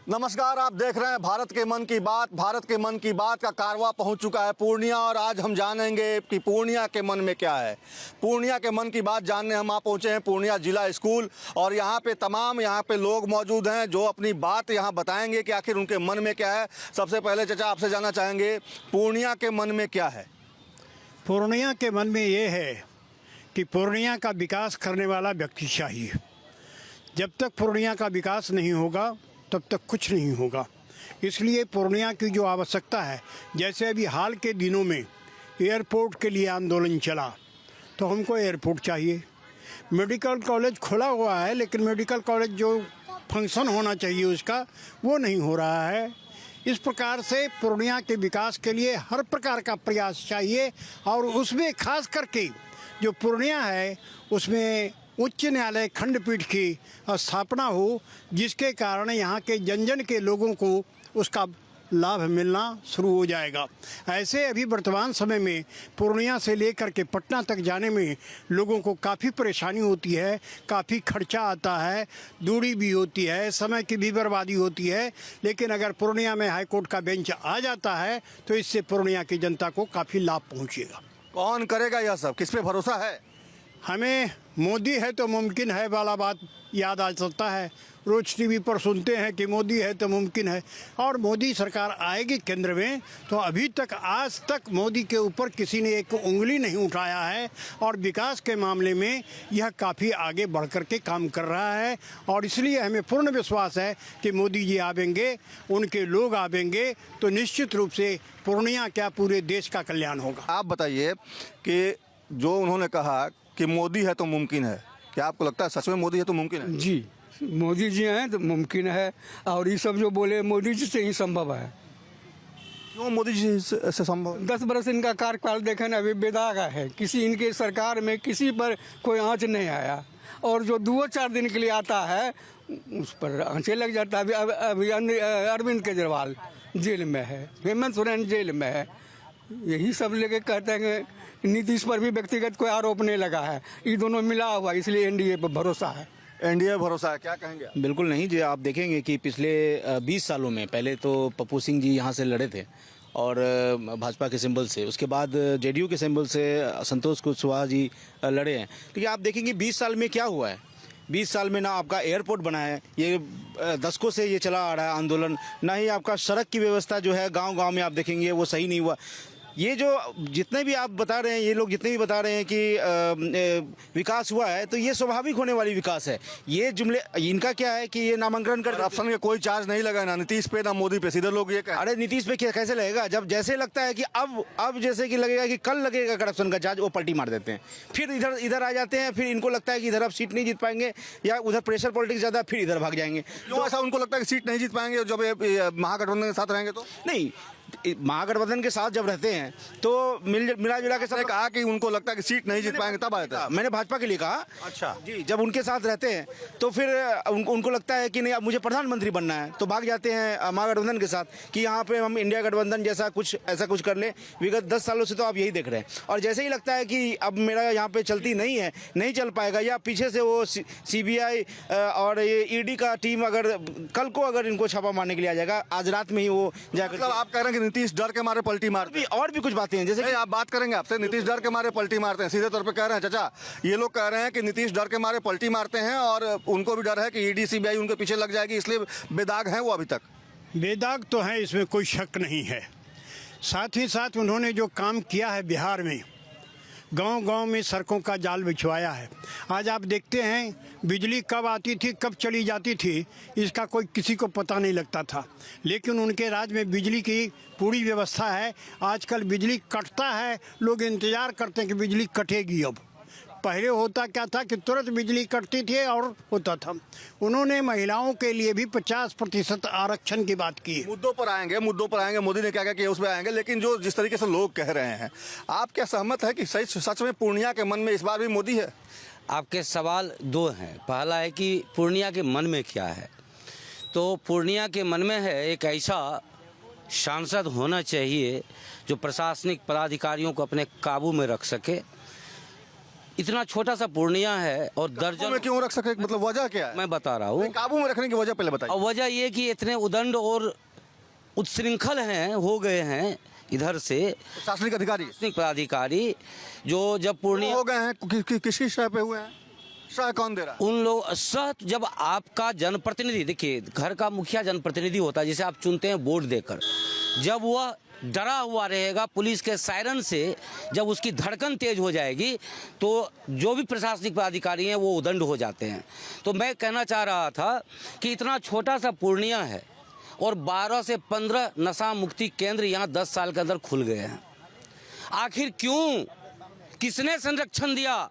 नमस्कार, आप देख रहे हैं भारत के मन की बात। भारत के मन की बात का कारवां पहुंच चुका है पूर्णिया और आज हम जानेंगे कि पूर्णिया के मन में क्या है। पूर्णिया के मन की बात जानने हम आप पहुंचे हैं पूर्णिया जिला स्कूल और यहाँ पे लोग मौजूद हैं जो अपनी बात यहाँ बताएंगे कि आखिर उनके मन में क्या है। सबसे पहले चाचा आपसे जानना चाहेंगे पूर्णिया के मन में क्या है। पूर्णिया के मन में ये है कि पूर्णिया का विकास करने वाला व्यक्ति चाहिए। जब तक पूर्णिया का विकास नहीं होगा तब तक कुछ नहीं होगा। इसलिए पूर्णिया की जो आवश्यकता है, जैसे अभी हाल के दिनों में एयरपोर्ट के लिए आंदोलन चला तो हमको एयरपोर्ट चाहिए। मेडिकल कॉलेज खुला हुआ है लेकिन मेडिकल कॉलेज जो फंक्शन होना चाहिए उसका वो नहीं हो रहा है। इस प्रकार से पूर्णिया के विकास के लिए हर प्रकार का प्रयास चाहिए और उसमें खास करके जो पूर्णिया है उसमें उच्च न्यायालय खंडपीठ की स्थापना हो, जिसके कारण यहाँ के जन जन के लोगों को उसका लाभ मिलना शुरू हो जाएगा। ऐसे अभी वर्तमान समय में पूर्णिया से लेकर के पटना तक जाने में लोगों को काफ़ी परेशानी होती है, काफ़ी खर्चा आता है, दूरी भी होती है, समय की भी बर्बादी होती है। लेकिन अगर पूर्णिया में हाईकोर्ट का बेंच आ जाता है तो इससे पूर्णिया की जनता को काफ़ी लाभ पहुँचेगा। कौन करेगा यह सब, किस पे भरोसा है? हमें मोदी है तो मुमकिन है वाला बात याद आ सकता है। रोज टीवी पर सुनते हैं कि मोदी है तो मुमकिन है और मोदी सरकार आएगी केंद्र में तो अभी तक आज तक मोदी के ऊपर किसी ने एक उंगली नहीं उठाया है और विकास के मामले में यह काफ़ी आगे बढ़ कर के काम कर रहा है। और इसलिए हमें पूर्ण विश्वास है कि मोदी जी आवेंगे, उनके लोग आवेंगे तो निश्चित रूप से पूर्णिया क्या पूरे देश का कल्याण होगा। आप बताइए कि जो उन्होंने कहा कि मोदी है तो मुमकिन है, क्या आपको लगता है सच में मोदी है तो मुमकिन है? जी, मोदी जी हैं तो मुमकिन है और ये सब जो बोले मोदी जी से ही संभव है। क्यों मोदी जी से संभव? 10 बरस इनका कार्यकाल देखें ना, अभी बेदागा है। किसी इनके सरकार में किसी पर कोई आंच नहीं आया और जो 2-4 दिन के लिए आता है उस पर आंचें लग जाता है। अभी अरविंद केजरीवाल जेल में है, हेमंत सोरेन जेल में है। यही सब लेके कहते हैं कि नीतीश पर भी व्यक्तिगत कोई आरोप नहीं लगा है। ये दोनों मिला हुआ, इसलिए एनडीए पर भरोसा है। एनडीए भरोसा है, क्या कहेंगे? बिल्कुल नहीं जी, आप देखेंगे कि पिछले 20 सालों में पहले तो पप्पू सिंह जी यहाँ से लड़े थे और भाजपा के सिंबल से, उसके बाद जेडीयू के सिंबल से संतोष कुशवाहा जी लड़े हैं। लेकिन आप देखेंगे 20 साल में क्या हुआ है। 20 साल में ना आपका एयरपोर्ट बना है, ये दशकों से ये चला आ रहा है आंदोलन, ना ही आपका सड़क की व्यवस्था जो है गांव-गांव में आप देखेंगे वो सही नहीं हुआ। ये जो जितने भी आप बता रहे हैं, ये लोग जितने भी बता रहे हैं कि विकास हुआ है तो ये स्वाभाविक होने वाली विकास है। ये जुमले इनका क्या है कि ये नामांकन कर करप्शन का कोई चार्ज नहीं लगा ना नीतीश पे ना मोदी पे, सीधे लोग ये कहें। अरे नीतीश पे कैसे लगेगा जब जैसे लगता है कि अब जैसे कि लगेगा कि कल लगेगा करप्शन का चार्ज, वो पलटी मार देते हैं। फिर इधर आ जाते हैं, फिर इनको लगता है कि इधर अब सीट नहीं जीत पाएंगे या उधर प्रेशर पॉलिटिक्स ज़्यादा, फिर इधर भाग जाएंगे। तो ऐसा उनको लगता है कि सीट नहीं जीत पाएंगे जब महागठबंधन के साथ रहेंगे तो? नहीं, महागठबंधन के साथ जब रहते हैं तो मिला जुला के सब कहा कि उनको लगता है कि सीट नहीं जीत पाएंगे तब आया था। मैंने भाजपा के लिए कहा। अच्छा जी, जब उनके साथ रहते हैं तो फिर उनको लगता है कि नहीं अब मुझे प्रधानमंत्री बनना है तो भाग जाते हैं महागठबंधन के साथ कि यहाँ पे हम इंडिया गठबंधन जैसा कुछ कर ले। विगत 10 सालों से तो आप यही देख रहे हैं और जैसे ही लगता है कि अब मेरा यहाँ पे चलती नहीं चल पाएगा या पीछे से वो सीबीआई और ये ईडी का टीम कल को इनको छापा मारने के लिए आ जाएगा, आज रात में ही वो जाकर। मतलब आप कह रहे हैं कि नीतीश डर के मारे पलटी मारते? और भी कुछ बातें हैं जैसे कि आप बात करेंगे आपसे, नीतीश डर के मारे पलटी मारते हैं, सीधे तौर पे कह रहे हैं चाचा। ये लोग कह रहे हैं कि नीतीश डर के मारे पलटी मारते हैं और उनको भी डर है कि ईडी सीबीआई उनके पीछे लग जाएगी, इसलिए बेदाग हैं वो अभी तक। बेदाग तो है, इसमें कोई शक नहीं है। साथ ही साथ उन्होंने जो काम किया है बिहार में, गांव-गांव में सड़कों का जाल बिछवाया है। आज आप देखते हैं बिजली कब आती थी कब चली जाती थी इसका कोई किसी को पता नहीं लगता था, लेकिन उनके राज में बिजली की पूरी व्यवस्था है। आजकल बिजली कटता है, लोग इंतज़ार करते हैं कि बिजली कटेगी। अब पहले होता क्या था कि तुरंत बिजली कटती थी और होता था। उन्होंने महिलाओं के लिए भी 50% आरक्षण की बात की है। मुद्दों पर आएंगे, मोदी ने क्या क्या किया उस पर आएंगे, लेकिन जो जिस तरीके से लोग कह रहे हैं, आप क्या सहमत है कि सच में पूर्णिया के मन में इस बार भी मोदी है? आपके सवाल 2 हैं। पहला है कि पूर्णिया के मन में क्या है, तो पूर्णिया के मन में है एक ऐसा सांसद होना चाहिए जो प्रशासनिक पदाधिकारियों को अपने काबू में रख सके, इतना छोटा सा पूर्णिया है और में दर्जन, क्यों रख सके, मतलब वजह क्या है? मैं बता रहा हूँ। काबू में रखने की वजह पहले बताइए। और वजह ये कि इतने उदंड और उत्सृंखल हैं, हो गए हैं इधर से प्रशासनिक अधिकारी प्रशासनिक पदाधिकारी, जो जब पूर्णिया हो गए हैं किसी शय पे हुए हैं, शय कौन दे रहा है? उन लोग जब आपका जनप्रतिनिधि, देखिए घर का मुखिया जनप्रतिनिधि होता है जिसे आप चुनते हैं वोट देकर, जब वह डरा हुआ रहेगा पुलिस के सायरन से, जब उसकी धड़कन तेज हो जाएगी तो जो भी प्रशासनिक पदाधिकारी हैं वो उदंड हो जाते हैं। तो मैं कहना चाह रहा था कि इतना छोटा सा पूर्णिया है और 12 से 15 नशा मुक्ति केंद्र यहाँ 10 साल के अंदर खुल गए हैं। आखिर क्यों, किसने संरक्षण दिया?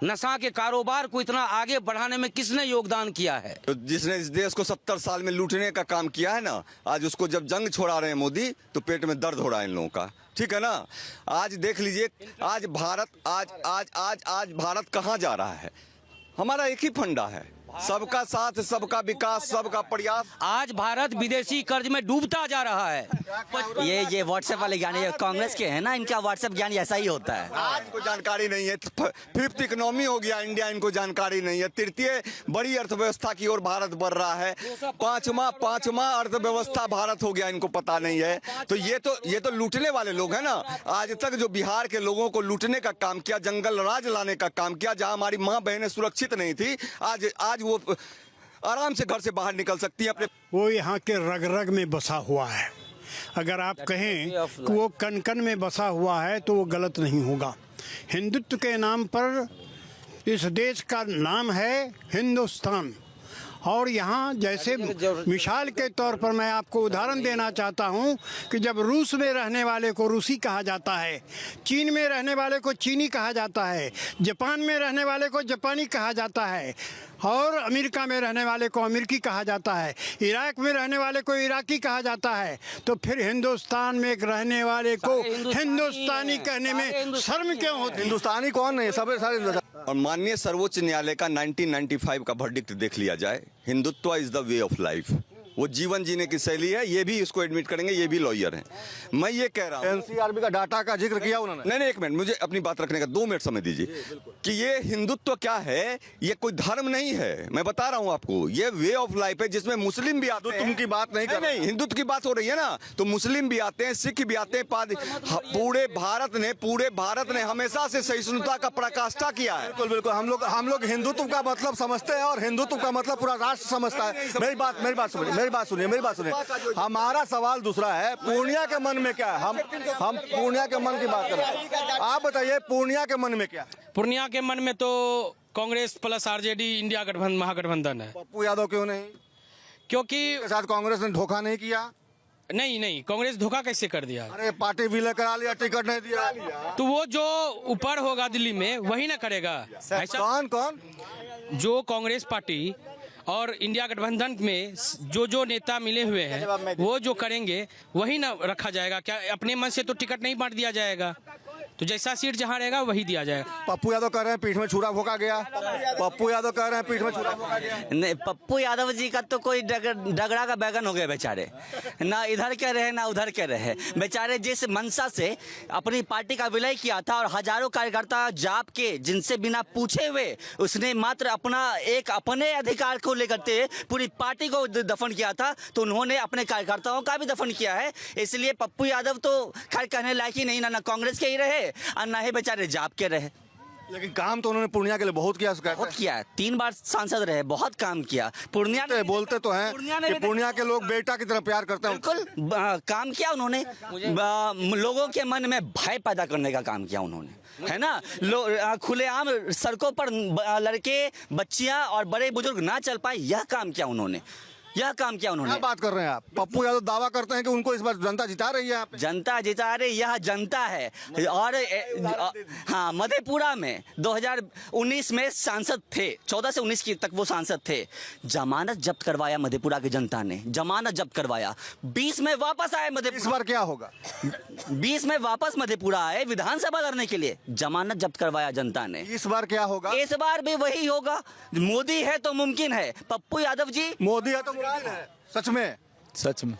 नशा के कारोबार को इतना आगे बढ़ाने में किसने योगदान किया है? तो जिसने इस देश को 70 साल में लूटने का काम किया है ना, आज उसको जब जंग छोड़ा रहे हैं मोदी, तो पेट में दर्द हो रहा है इन लोगों का। ठीक है ना? आज देख लीजिए, आज भारत आज भारत कहाँ जा रहा है? हमारा एक ही फंडा है, सबका साथ, सबका विकास, सबका प्रयास। आज भारत विदेशी कर्ज में डूबता जा रहा है। ये व्हाट्सएप वाले ज्ञान, ये कांग्रेस के हैं ना, इनका व्हाट्सएप ज्ञान ऐसा ही होता है। आज इनको जानकारी नहीं है। फिफ्थ इकोनॉमी हो गया इंडिया, इनको जानकारी नहीं है। तृतीय बड़ी अर्थव्यवस्था की ओर भारत बढ़ रहा है। पांचवा अर्थव्यवस्था भारत हो गया, इनको पता नहीं है। तो ये तो लूटने वाले लोग हैं ना। आज तक जो बिहार के लोगों को लूटने का काम किया, जंगल राज लाने का काम किया, जहां हमारी माँ बहनें सुरक्षित नहीं थी, आज वो आराम से घर से बाहर निकल सकती है अपने। वो यहाँ के रग रग में बसा हुआ है। अगर आप कहें कि वो कन कन में बसा हुआ है तो वो गलत नहीं होगा। हिंदुत्व के नाम पर इस देश का नाम है हिंदुस्तान, और यहाँ जैसे मिसाल के तौर पर मैं आपको उदाहरण देना चाहता हूँ कि जब रूस में रहने वाले को रूसी कहा जाता है, चीन में रहने वाले को चीनी कहा जाता है, जापान में रहने वाले को जापानी कहा जाता है, और अमेरिका में रहने वाले को अमेरिकी कहा जाता है, इराक में रहने वाले को इराकी कहा जाता है, तो फिर हिंदुस्तान में रहने वाले को हिंदुस्तानी कहने में शर्म क्यों होती? हिंदुस्तानी कौन है? सब सारे। और माननीय सर्वोच्च न्यायालय का 1995 का वर्डिक्ट देख लिया जाए, Hindutva is the way of life. वो जीवन जीने की शैली है, ये भी इसको एडमिट करेंगे, ये भी लॉयर हैं। मैं ये कह रहा हूँ, एनसीआरबी का डाटा का जिक्र किया उन्होंने। नहीं, एक मिनट, मुझे अपनी बात रखने का 2 मिनट समय दीजिए कि ये हिंदुत्व क्या है। ये कोई धर्म नहीं है, मैं बता रहा हूँ आपको, ये वे ऑफ लाइफ है जिसमें मुस्लिम भी आते हैं। तुम की बात नहीं कर रहे। नहीं, हिंदुत्व की बात हो रही है ना, तो मुस्लिम भी आते हैं, सिख भी आते हैं। पूरे भारत ने हमेशा से सहिष्णुता का पराकाष्ठा किया है। बिल्कुल बिल्कुल, हम लोग हिंदुत्व का मतलब समझते हैं और हिंदुत्व का मतलब पूरा राष्ट्र समझता है। मेरी बात सुनिए। हमारा सवाल दूसरा है, पूर्णिया के मन में क्या है? हम पूर्णिया के मन की बात कर रहे हैं। आप बताइए, पूर्णिया के मन में क्या है? पूर्णिया के मन में तो कांग्रेस प्लस आरजेडी इंडिया गठबंधन, महागठबंधन है। पप्पू यादव क्यों नहीं? क्योंकि के साथ कांग्रेस ने धोखा नहीं किया। नहीं, कांग्रेस धोखा कैसे कर दिया? अरे पार्टी विलय करा लिया, टिकट नहीं दिया। तो वो जो ऊपर होगा दिल्ली में वही ना करेगा ऐसा। कौन? जो कांग्रेस पार्टी और इंडिया गठबंधन में जो नेता मिले हुए हैं वो जो करेंगे वही ना रखा जाएगा। क्या अपने मन से तो टिकट नहीं बांट दिया जाएगा? तो जैसा सीट जहां रहेगा वही दिया जाएगा। पप्पू यादव कह रहे हैं पीठ में छुरा भोंका गया। नहीं, पप्पू यादव जी का तो कोई डगड़ा का बैगन हो गया बेचारे, ना इधर के रहे ना उधर के रहे बेचारे। जिस मंशा से अपनी पार्टी का विलय किया था और हजारों कार्यकर्ता जाप के जिनसे बिना पूछे हुए उसने मात्र अपने अधिकार को लेकर पूरी पार्टी को दफन किया था, तो उन्होंने अपने कार्यकर्ताओं का भी दफन किया है। इसलिए पप्पू यादव तो खैर कहने लायक ही नहीं, ना कांग्रेस के ही रहे और ना ही बेचारे जाप के रहे। लेकिन काम तो उन्होंने पूर्णिया के लिए बहुत किया है। 3 बार सांसद रहे, बहुत काम किया। पूर्णिया में बोलते तो हैं कि पूर्णिया के लोग बेटा की तरह प्यार करते हैं। बिल्कुल काम किया उन्होंने, लोगों के मन में भय पैदा करने का काम किया उन्होंने, है ना। खुलेआम सड़कों पर लड़के, बच्चियां और बड़े बुजुर्ग ना चल पाए, यह काम किया उन्होंने। क्या बात कर रहे हैं आप? पप्पू यादव दावा करते हैं कि उनको इस बार जनता जिता रही है। जनता जिता रही, यह जनता है। और हाँ, मधेपुरा में 2019 में सांसद थे, 14 से 19 तक वो सांसद थे। जमानत जब्त करवाया मधेपुरा की जनता ने, जमानत जब्त करवाया। 20 में वापस आए मधेपुरा। इस बार क्या होगा? 20 में वापस मधेपुरा आए विधानसभा लड़ने के लिए, जमानत जब्त करवाया जनता ने। इस बार क्या होगा? इस बार भी वही होगा। मोदी है तो मुमकिन है। पप्पू यादव जी, मोदी है तो मुमकिन है। सच में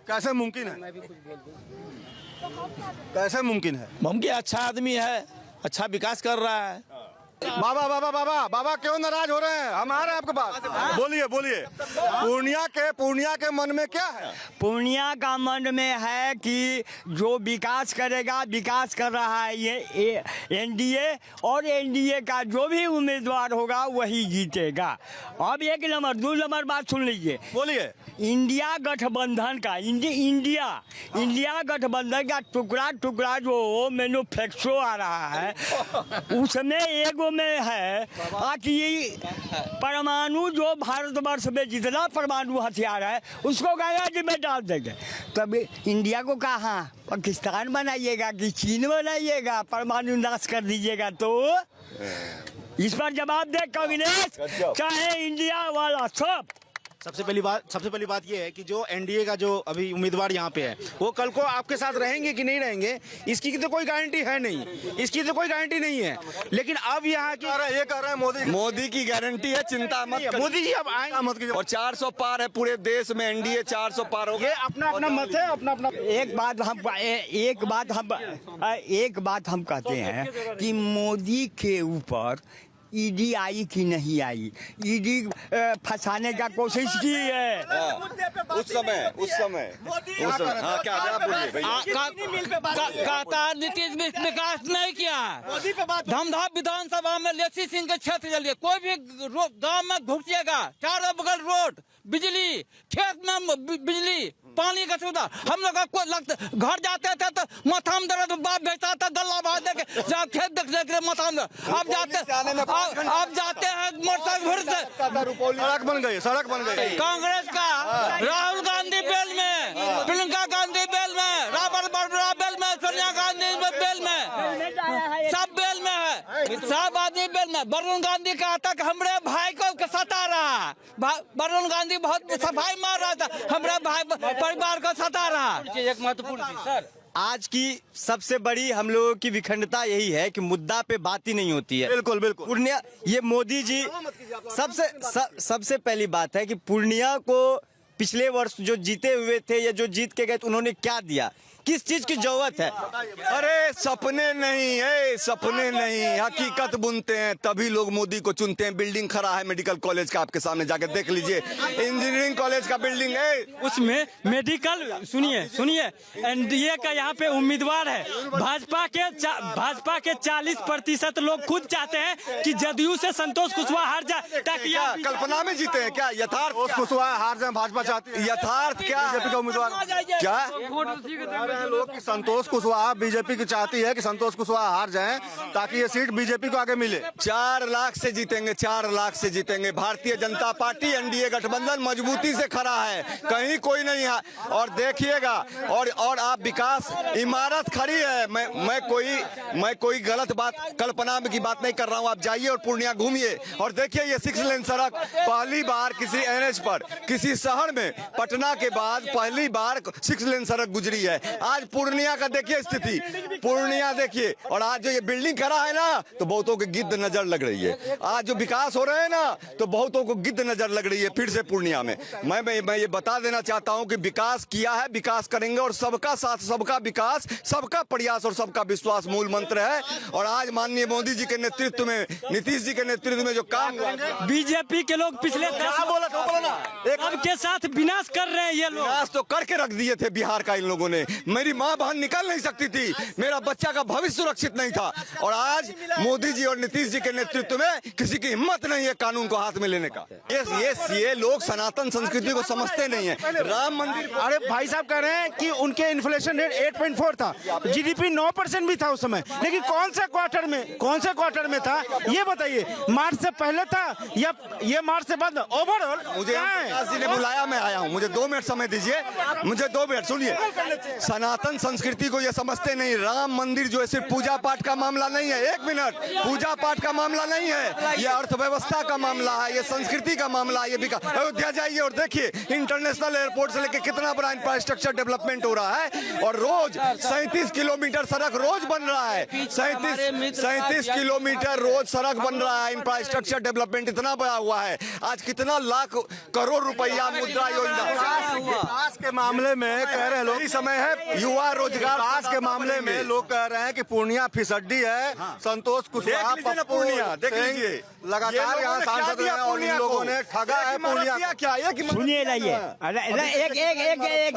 कैसे मुमकिन है? कैसे मुमकिन है? मुमकिन अच्छा आदमी है, अच्छा विकास कर रहा है। बाबा बाबा बाबा बाबा क्यों नाराज हो रहे हैं? हम आ रहे हैं आपके पास। बोलिए बोलिए, पूर्णिया के मन में क्या है? पूर्णिया का मन में है कि जो विकास करेगा, विकास कर रहा है ये एनडीए, और एनडीए का जो भी उम्मीदवार होगा वही जीतेगा। अब 1 नंबर 2 नंबर बात सुन लीजिए। बोलिए। इंडिया गठबंधन का इंडिया गठबंधन का टुकड़ा जो मैन्युफैक्चर आ रहा है उसमें एगो में है कि परमाणु, जो भारतवर्ष में जितना परमाणु हथियार है उसको गंगा में डाल देंगे। तब इंडिया को कहाँ पाकिस्तान बनाइएगा कि चीन बनाइएगा? परमाणु नाश कर दीजिएगा तो इस पर जवाब दे कांग्रेस चाहे इंडिया वाला सब। सबसे पहली बात ये है कि जो एनडीए का जो अभी उम्मीदवार यहाँ पे है वो कल को आपके साथ रहेंगे कि नहीं रहेंगे इसकी तो कोई गारंटी है नहीं, इसकी तो कोई गारंटी नहीं है। लेकिन अब यहाँ की ये कह रहे हैं मोदी की गारंटी है, चिंता मत करिए। मोदी जी अब आए मत कीजिए। और 400 पार है पूरे देश में, एनडीए 400 पार हो गया। अपना अपना मत है, अपना अपना। एक बात हम कहते हैं कि मोदी के ऊपर ईडी आई कि नहीं आई? ईडी फंसाने का कोशिश की है उस समय हाँ क्या बोलिए भैया। कहता नीतीश विकास नहीं किया। धमधा विधानसभा में लेसी सिंह के क्षेत्र चलिए, कोई भी गांव में घुसिएगा, चारों बगल रोड, बिजली, खेत में बिजली, पानी का सुविधा। हम लोग को लगता घर जाते थे तो माथा में दर्द, बाप भेजता था गला बांध दे के खेत देखने के लिए माथा में। अब जाते हैं मोटरसाइकिल से। सड़क बन गई कांग्रेस का राहुल गांधी बेल में, प्रियंका गांधी बेल में, राबर्ट वाड्रा बेल में, सोनिया गांधी बेल में, सब बेल में है, सब आदमी बेल में। वरुण गांधी कहता कि हमारे भाई को सता रहा, वरुण गांधी बहुत सफाई मार रहा था, हमारे भाई परिवार को सता रहा। एक महत्वपूर्ण चीज सर, आज की सबसे बड़ी हम लोगों की विखंडता यही है कि मुद्दा पे बात ही नहीं होती है। बिल्कुल बिल्कुल। पूर्णिया, ये मोदी जी सबसे पहली बात है कि पूर्णिया को पिछले वर्ष जो जीते हुए थे या जो जीत के गए उन्होंने क्या दिया, किस चीज की जरूरत है? अरे सपने नहीं है, सपने नहीं, हकीकत बुनते हैं तभी लोग मोदी को चुनते हैं। बिल्डिंग खड़ा है मेडिकल कॉलेज का, आपके सामने जाके देख लीजिए, इंजीनियरिंग कॉलेज का बिल्डिंग है, उसमें मेडिकल सुनिए एनडीए का यहाँ पे उम्मीदवार है। भाजपा के 40% लोग खुद चाहते हैं कि जदयू से संतोष कुशवाहा हार जाए, ताकि क्या कल्पना में जीते हैं? क्या यथार्थ कुशवाहा हार जाए भाजपा चाहती है? यथार्थ क्या बीजेपी का उम्मीदवार क्या लोग कि संतोष कुशवाहा बीजेपी की चाहती है कि संतोष कुशवाहा हार जाएं ताकि ये सीट बीजेपी को आगे मिले। 4 लाख से जीतेंगे, 4 लाख से जीतेंगे। भारतीय जनता पार्टी एनडीए गठबंधन मजबूती से खड़ा है, कहीं कोई नहीं है। और देखिएगा, और आप विकास इमारत खड़ी है। मैं कोई गलत बात कल्पना की बात नहीं कर रहा हूँ। आप जाइए और पूर्णिया घूमिए और देखिए ये 6 लेन सड़क पहली बार किसी एनएच पर, किसी शहर में, पटना के बाद पहली बार 6 लेन सड़क गुजरी है। आज पूर्णिया का देखिए स्थिति, पूर्णिया देखिए। और आज जो ये बिल्डिंग खड़ा है ना, तो बहुतों की गिद्ध नजर लग रही है। आज जो विकास हो रहे हैं ना, तो बहुतों को गिद्ध नजर लग रही है फिर से पूर्णिया में। मैं ये बता देना चाहता हूं कि विकास किया है, विकास करेंगे, और सबका साथ, सबका विकास, सबका प्रयास और सबका विश्वास मूल मंत्र है। और आज माननीय मोदी जी के नेतृत्व में, नीतीश जी के नेतृत्व में जो काम, बीजेपी के लोग पिछले 10 के साथ विनाश कर रहे हैं। ये लोग विनाश तो करके रख दिए थे बिहार का इन लोगों ने। मेरी माँ बहन निकल नहीं सकती थी, मेरा बच्चा का भविष्य सुरक्षित नहीं था। और आज मोदी जी और नीतीश जी के नेतृत्व में किसी की हिम्मत नहीं है कानून को हाथ में लेने का। ये लोग सनातन संस्कृति को समझते नहीं है। राम मंदिर, अरे भाई साहब कह रहे हैं कि उनके इन्फ्लेशन रेट 8.4 था, जीडीपी 9% भी था उस समय, लेकिन कौन से क्वार्टर में था ये बताइए? मार्च से पहले था या ये मार्च से बाद? ओवरऑल मुझे प्रकाश जी ने बुलाया, मैं आया हूँ। मुझे 2 मिनट समय दीजिए, मुझे 2 मिनट सुनिए। सनातन संस्कृति को ये समझते नहीं। राम मंदिर जो है सिर्फ पूजा पाठ का मामला नहीं है, 1 मिनट, पूजा पाठ का मामला नहीं है, ये अर्थव्यवस्था का मामला है, ये संस्कृति का मामला है। ये भी अयोध्या जाइए और देखिए इंटरनेशनल एयरपोर्ट से लेकर कितना बड़ा इंफ्रास्ट्रक्चर डेवलपमेंट हो रहा है। और रोज 37 किलोमीटर सड़क रोज बन रहा है, 37 किलोमीटर रोज सड़क बन रहा है। इंफ्रास्ट्रक्चर डेवलपमेंट इतना बड़ा हुआ है। आज कितना लाख करोड़ रुपया मुद्रा योजना विकास के मामले में कह रहे लोग, समय है युवा रोजगार विकास के मामले में लोग कह रहे हैं कि पूर्णिया फिसड्डी है। संतोष कुशवाहा, देख लीजिए ना पप्पू पूर्णिया, देख सिंह लीजिए। लगातार यहाँ सांसद रहे और इन लोगों ने ठगा है पूर्णिया क्या है कि सुनिए रहिए,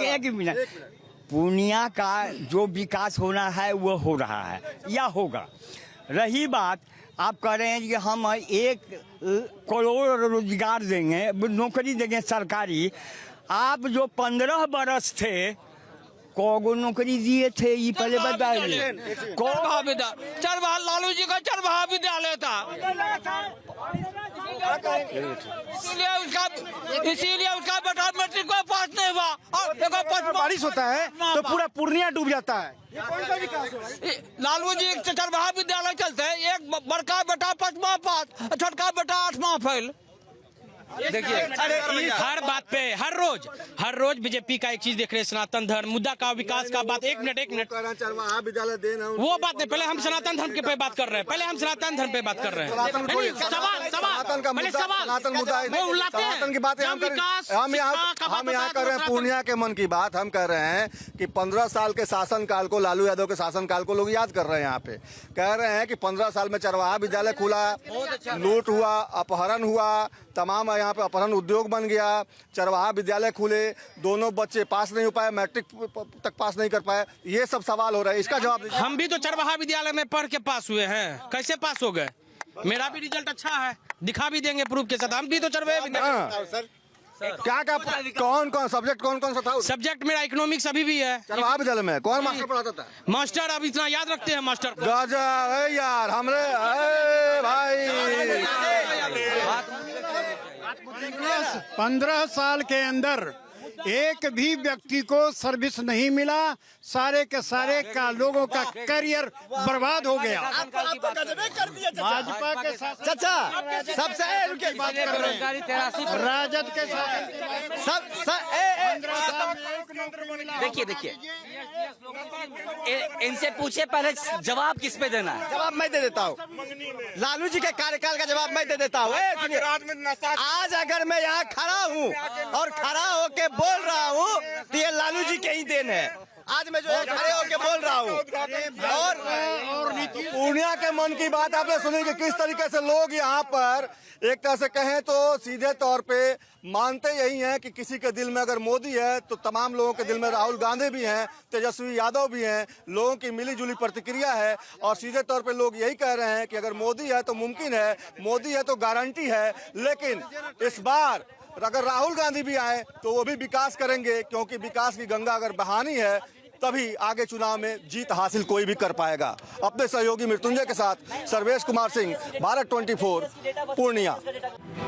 एक मिनट। पूर्णिया का जो विकास होना है वो हो रहा है या होगा। रही बात आप कह रहे हैं कि हम 1 करोड़ रोजगार देंगे, नौकरी देंगे सरकारी। आप जो 15 बरस थे को नौकरी दिए थे ये पहले बताइए। चरवाहा लालू जी का चरवाहा विद्यालय था, इसीलिए उसका बेटा मैट्रिक को पास नहीं हुआ। और बारिश होता है तो पूरा पूर्णिया डूब जाता है। लालू जी चरवाहा विद्यालय चलते हैं, एक बड़का बेटा 5वां पास, छोटका बेटा 8वां फेल। देखिए हर बात पे हर रोज बीजेपी का एक चीज देख रहे हैं, सनातन धर्म मुद्दा का विकास का बात। एक मिनट चरवाहा विद्यालय देना वो बात नहीं, पहले हम सनातन धर्म के पे बात कर रहे हैं, पहले हम सनातन धर्म पे बात कर रहे हैं। सनातन का मुद्दा, सनातन की बात हम यहाँ कर रहे हैं। पूर्णिया के मन की बात हम कर रहे हैं कि 15 साल के शासनकाल को, लालू यादव के शासनकाल को लोग याद कर रहे हैं। यहाँ पे कह रहे हैं कि 15 साल में चरवाहा विद्यालय खुला, लूट हुआ, अपहरण हुआ, तमाम यहाँ पे अपहरण उद्योग बन गया, चरवाहा विद्यालय खुले, दोनों बच्चे पास नहीं हो पाए, मैट्रिक तक पास नहीं कर पाए। ये सब सवाल हो रहा है, इसका जवाब दीजिए। हम भी तो चरवाहा विद्यालय में पढ़ के पास हुए हैं, कैसे पास हो गए? मेरा भी रिजल्ट अच्छा है, दिखा भी देंगे प्रूफ के साथ। हम भी तो चरवाहा विद्यालय। क्या कौन सब्जेक्ट कौन सा था? सब्जेक्ट मेरा इकोनॉमिक्स अभी भी है। चरवाहा विद्यालय में कौन मास्टर पढ़ाता था? मास्टर अब इतना याद रखते हैं मास्टर। गजब है यार, हमरे भाई 15 साल के अंदर एक भी व्यक्ति को सर्विस नहीं मिला, सारे के सारे का लोगों का करियर बर्बाद हो गया। भाजपा के साथ सबसे बात कर रहे हैं, राजद के साथ देखिए इनसे पूछे पहले जवाब किस पे देना है? जवाब मैं दे देता हूँ। लालू जी के कार्यकाल का जवाब मैं दे देता हूँ। आज अगर मैं यहाँ खड़ा हूँ और खड़ा होके बोल रहा हूँ तो ये लालू जी के ही देन है। आज मैं जो खड़े होके बोल रहा हूँ। और पूर्णिया के मन की बात आपने सुनी कि किस तरीके से लोग यहाँ पर एक तरह से कहें तो सीधे तौर पे मानते यही हैं कि किसी के दिल में अगर मोदी है तो तमाम लोगों के दिल में राहुल गांधी भी हैं, तेजस्वी यादव भी हैं। लोगों की मिलीजुली प्रतिक्रिया है और सीधे तौर पे लोग यही कह रहे हैं कि अगर मोदी है तो मुमकिन है, मोदी है तो गारंटी है। लेकिन इस बार अगर राहुल गांधी भी आए तो वो भी विकास करेंगे, क्योंकि विकास की गंगा अगर बहानी है तभी आगे चुनाव में जीत हासिल कोई भी कर पाएगा। अपने सहयोगी मृत्युंजय के साथ सर्वेश कुमार सिंह, भारत 24, पूर्णिया।